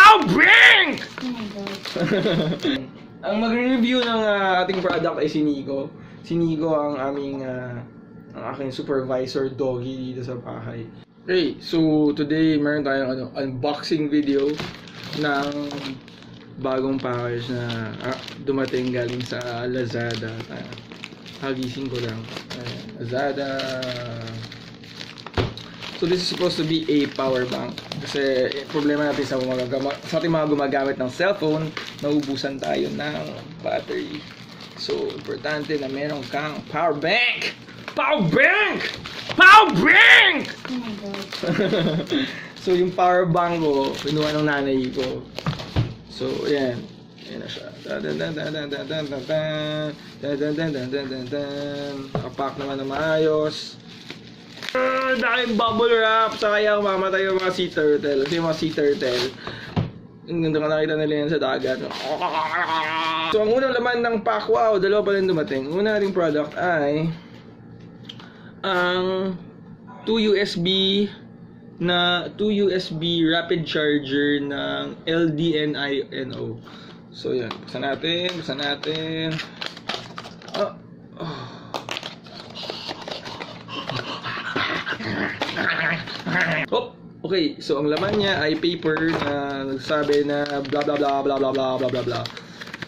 powerbank! Oh my God. Ang magre-review ng ating product ay si Nico. Si Nico ang aming ang aking supervisor doggy dito sa bahay. Okay, so today meron tayong unboxing video ng bagong package na dumating galing sa Lazada. Hagising ko lang. Lazada. So this is supposed to be a power bank. Kasi problema natin sa ating mga gumagamit ng cellphone, naubusan tayo ng battery. So importante na meron kang power bank. Power bank! Power bank! Oh my God. So yung power bank ko, pinuha ng nanay ko. So ayan. Ayan na siya. Nakapack naman na maayos. Dahil bubble wrap, sa kaya mamatay yung mga sea turtle. Kasi yung mga sea turtle, hindi ka nakita nila yan sa dagat. So ang unang laman ng pack, wow, dalawa pa rin dumating. Ang unang nating product ay ang 2 USB rapid charger ng LDNINO. So yan, buksan natin. Oh, okay, so ang laman niya ay paper na nagsabi na blah blah blah blah blah blah blah blah blah.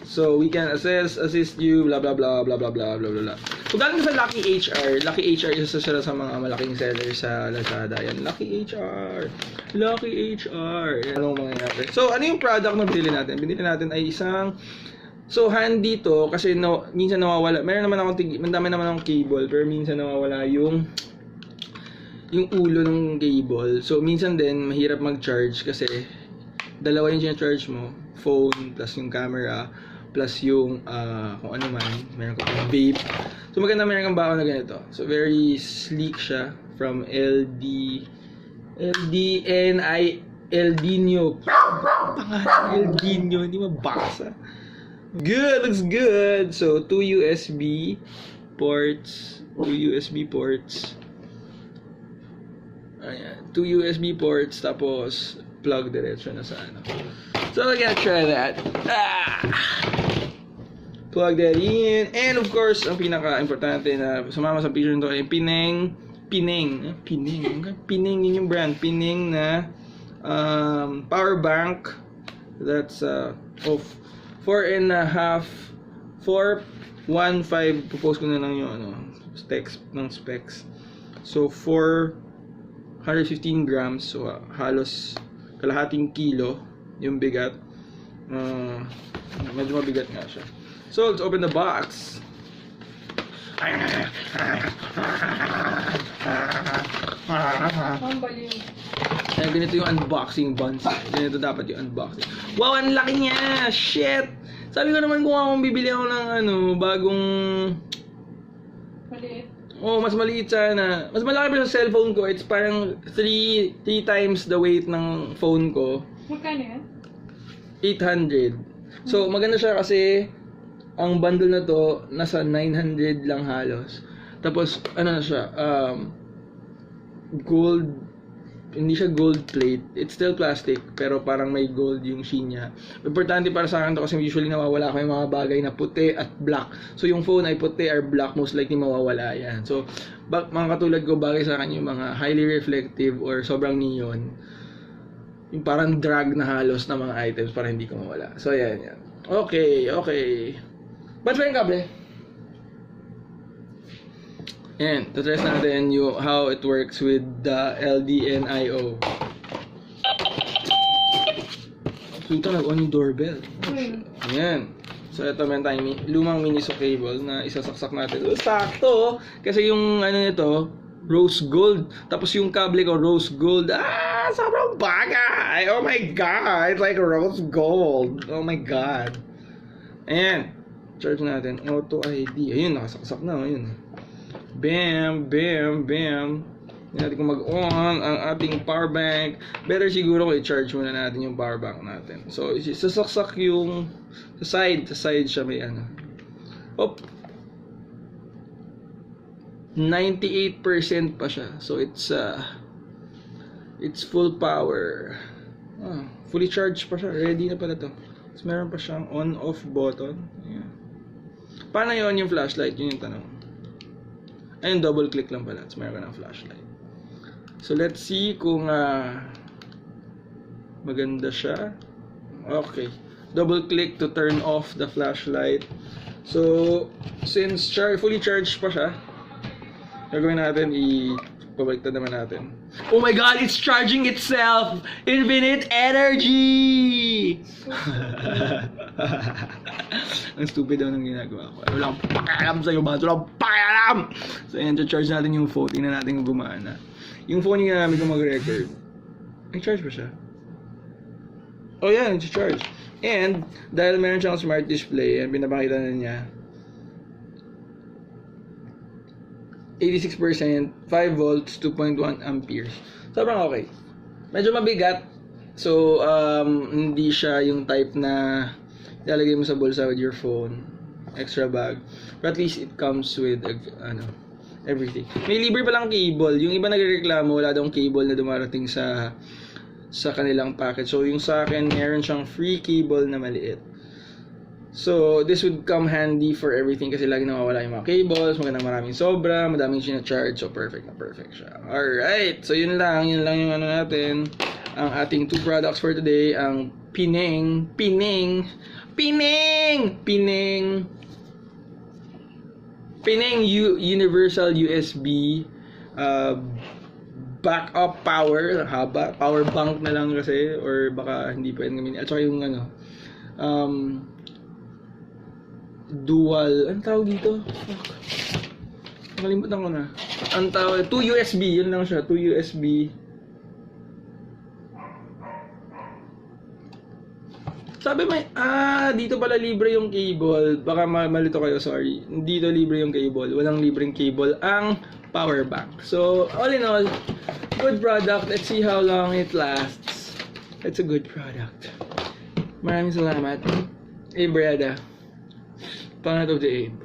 So we can assist you blah blah blah blah blah blah blah blah. So galing sa Lucky HR. Lucky HR isa sila sa mga malaking seller sa Lazada. Yan, Lucky HR. Lucky HR. Yan ang mga natin. So ano yung product na binili natin? Binili natin ay isang handy to kasi minsan nawawala. Meron naman madami naman akong cable pero minsan nawawala yung ulo ng cable. So minsan din mahirap mag-charge kasi dalawa yung charge mo, phone plus yung camera plus yung kung ano man, meron ka pang vape. So maganda meron kang baon na ganito. So very sleek siya from niyo. Pangalan niyo, hindi mabasa. Good, looks good. So 2 USB ports. Ayan, 2 USB ports tapos plug diretso na sa ano. So we're gonna try that. Plug that in, and of course ang pinaka-importante na sumama sa picture nito ay PIneng yun yung brand, PIneng na power bank. That's 4.5 propose ko na lang yung specs. So 415 grams, so halos kalahating kilo yung bigat. Medyo mabigat nga siya. So let's open the box. Ganito yung unboxing buns. Ganito dapat yung unboxing. Wow, ang laki niya! Shit! Sabi ko naman kung akong bibili ako ng bagong Maliit. Oh, mas maliit sana. Mas malaki pa sa cellphone ko. It's parang 3 times the weight ng phone ko. Magkano yan? 800. So, maganda siya kasi ang bundle na to nasa 900 lang halos. Tapos ano na siya, gold, hindi siya gold plate. It's still plastic pero parang may gold yung sheen niya. Importante para sa akin to kasi usually nawawala ko yung mga bagay na puti at black. So yung phone ay puti or black, most likely mawawala yan. So mga katulad ko, bagay sa akin yung mga highly reflective or sobrang neon. Yung parang drag na halos na mga items para hindi ko mawala. So yan. Okay. Ba't ba yung kable? Yan, tutry natin how it works with the LDNIO. So ito nag-on yung doorbell. Yan. So ito meron tayong lumang miniso cable na isasaksak natin. Sakto! Kasi yung nito, rose gold. Tapos yung kable ko, rose gold. Sobrang bagay! Oh my God! It's like rose gold. Oh my God. Ayan. Charge natin. Auto ID. Ayun, nakasaksak na. Ayun. Bam! Hindi natin kung mag-on ang ating power bank. Better siguro kung i-charge muna natin yung power bank natin. So, sasaksak yung sa side siya may Op! 98% pa siya. So, it's full power. Fully charged pa siya. Ready na pala to. Tapos meron pa siyang on-off button. Ayan. Paano yun yung flashlight? Yun yung tanong. Ayun, double click lang pala. Tapos meron ka ng flashlight. So, let's see kung maganda siya. Okay. Double click to turn off the flashlight. So, since fully charged pa siya, gagawin natin, ipabaliktad naman natin. Oh my god, it's charging itself! Infinite energy! Ang stupid daw ng ginagawa ko. Wala akong pakialam sa'yo ba? Wala akong pakialam! So, ayan, charge natin yung phone. Tingnan natin kung gumana. Yung phone yung namin kung mag-record. Nag-charge ba siya? Oh yeah, nag-charge. And, dahil meron siyang smart display, and pinapakita na niya, 86%, 5 volts, 2.1 amperes. Sobrang okay. Medyo mabigat. So, hindi siya yung type na ilalagay mo sa bulsa with your phone. Extra bag. But at least it comes with, everything. May libre palang cable. Yung iba nagreklamo, wala daw cable na dumarating sa kanilang package. So, yung sa akin, meron siyang free cable na maliit. So, this would come handy for everything kasi lagi nawawala yung mga cables, maraming sobra, madaming sinacharge, so perfect na perfect siya. Alright, so yun lang yung natin. Ang ating 2 products for today, ang PIneng Universal USB backup power, haba, power bank na lang kasi, or baka hindi pwedeng gamitin. At saka yung dual, anong tawag dito? Fuck. Nakalimutan ko na. Ang tawag, 2 USB, yun lang siya, 2 USB. Sabi may, dito pala libre yung cable. Baka malito kayo, sorry. Dito libre yung cable. Walang libreng cable ang power bank. So, all in all, good product. Let's see how long it lasts. It's a good product. Maraming salamat. Hey, Breda. Planet of the Ape.